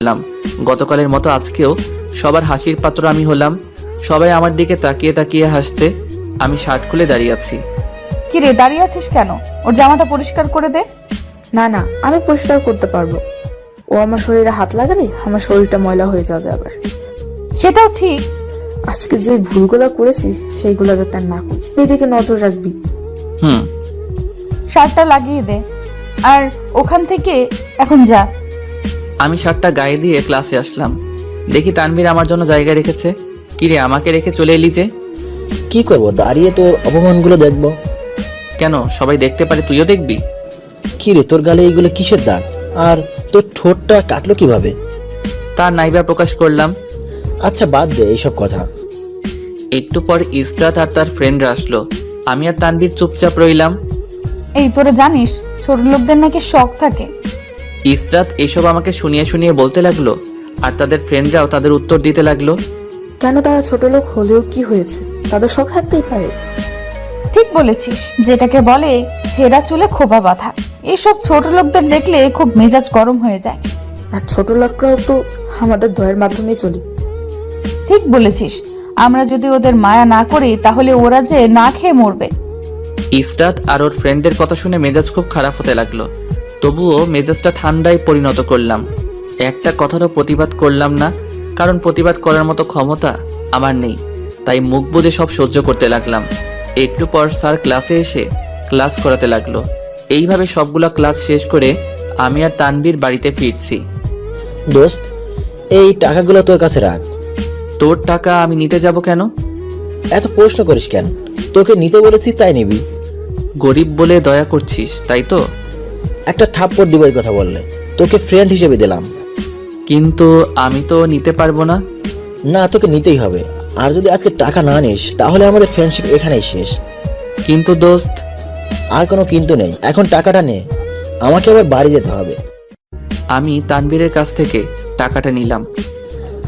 করলাম। গতকালের মতো আজকেও সবার হাসির পাত্র আমি হলাম। সবাই আমার দিকে তাকিয়ে তাকিয়ে হাসছে। আমি শার্ট খুলে দাঁড়িয়ে আছি। কি রে, দাঁড়িয়ে আছিস কেন? ওর জামাটা পরিষ্কার করে দে। না না, আমি পরিষ্কার করতে পারবো। ও আমার শরীরে হাত লাগালে আমার শরীরটা ময়লা হয়ে যাবে আবার। সেটাও ঠিক। আজকে যে ভুলগুলো করেছি সেইগুলো যাতে আর না করি, এদিকে নজর রাখবি। হুম। শার্টটা লাগিয়ে দে, আর ওখান থেকে এখন যা। আমি শার্টটা গায়ে দিয়ে ক্লাসে আসলাম। দেখি তানভীর আমার জন্য জায়গা রেখেছে। কিরে, আমাকে রেখে চলে এলি যে? কি করব, দাঁড়িয়ে তোর অপমানগুলো দেখবো। কেন, সবাই দেখতে পারে, তুইও দেখবি? কি রে, তোর গালে এইগুলো কিসের দাগ? আর তোর ঠোঁটটা কাটলো কিভাবে? তার নাইবা প্রকাশ করলাম। আচ্ছা বাদ দে এইসব কথা। একটু পর ইসরাত আর তার ফ্রেন্ডরা আসলো। আমি আর তানভীর চুপচাপ রইলাম। এই তোরা জানিস ছোট লোকদের নাকি শখ থাকে? ইসরাত এসব আমাকে শুনিয়ে শুনিয়ে বলতে লাগলো, আর তাদের ফ্রেন্ডরাও তাদের উত্তর দিতে লাগলো। কেন, তারা ছোট লোক হলেও কি হয়েছে, তাদের শখ থাকতেই পারে। ঠিক বলেছিস, যেটাকে বলে ছেঁড়া চুলে খোপা বাঁধা। এইসব ছোট লোকদের দেখলে খুব মেজাজ গরম হয়ে যায়। আর ছোট লোকরাও তো আমাদের দয়ের মাধ্যমে চলি। ঠিক বলেছিস, আমরা যদি ওদের মায়া না করি তাহলে ওরা যে না খেয়ে মরবে। ইসরাত আর ওর ফ্রেন্ডদের কথা শুনে মেজাজ খুব খারাপ হতে লাগলো। তবুও মেজাজটা ঠান্ডায় পরিণত করলাম। একটা কথারও প্রতিবাদ করলাম না, কারণ প্রতিবাদ করার মতো ক্ষমতা আমার নেই। তাই মুখ বুজে সব সহ্য করতে লাগলাম। একটু পর স্যার ক্লাসে এসে ক্লাস করাতে লাগলো। এইভাবে সবগুলো ক্লাস শেষ করে আমি আর তানভীর বাড়িতে ফিরছি। দোস্ত, এই টাকাগুলো তোর কাছে রাখ। তোর টাকা আমি নিতে যাব কেন? এত প্রশ্ন করিস কেন? তোকে নিতে বলেছি তাই নিবি। গরিব বলে দয়া করছিস, তাই তো? একটা থাপ্পড় দিব এই কথা বললে। তোকে ফ্রেন্ড হিসেবে দিলাম। কিন্তু আমি তো নিতে পারবো না। না, তোকে নিতেই হবে। আর যদি আজকে টাকা না নিস তাহলে আমাদের ফ্রেন্ডশিপ এখানেই শেষ। কিন্তু দোস্ত। আর কোনো কিন্তু নেই, এখন টাকাটা নে, আমাকে আবার বাড়ি যেতে হবে। আমি তানভীরের কাছ থেকে টাকাটা নিলাম।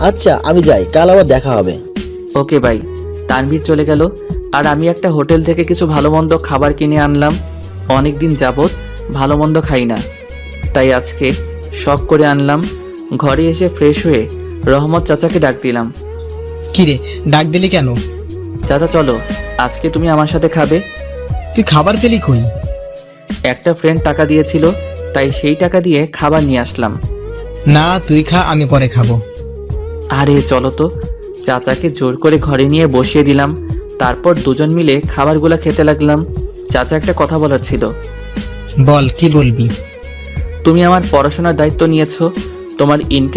আচ্ছা আমি যাই, কাল আবার দেখা হবে। ওকে ভাই। তানভীর চলে গেল, আর আমি একটা হোটেল থেকে কিছু ভালো মন্দ খাবার কিনে আনলাম। অনেকদিন যাবৎ ভালো মন্দ খাই না, তাই আজকে শখ করে আনলাম। ঘরে এসে ফ্রেশ হয়ে রহমত চাচাকে ডাক দিলাম। কিরে, ডাক দিলি কেন? চাচা চলো, আজকে তুমি আমার সাথে খাবে। তুই খাবার পেলি কই? একটা ফ্রেন্ড টাকা দিয়েছিল, তাই সেই টাকা দিয়ে খাবার নিয়ে আসলাম। না, তুই খা, আমি পরে খাবো। আরে চলো তো। চাচাকে জোর করে ঘরে নিয়ে বসিয়ে দিলাম। তারপর দুজন মিলে খাবারগুলো খেতে লাগলাম। চাচা একটা কথা বলার ছিল। বল, কি বলবি? তুমি আমার পড়াশোনার দায়িত্ব নিয়েছো, তোমার ইনকাম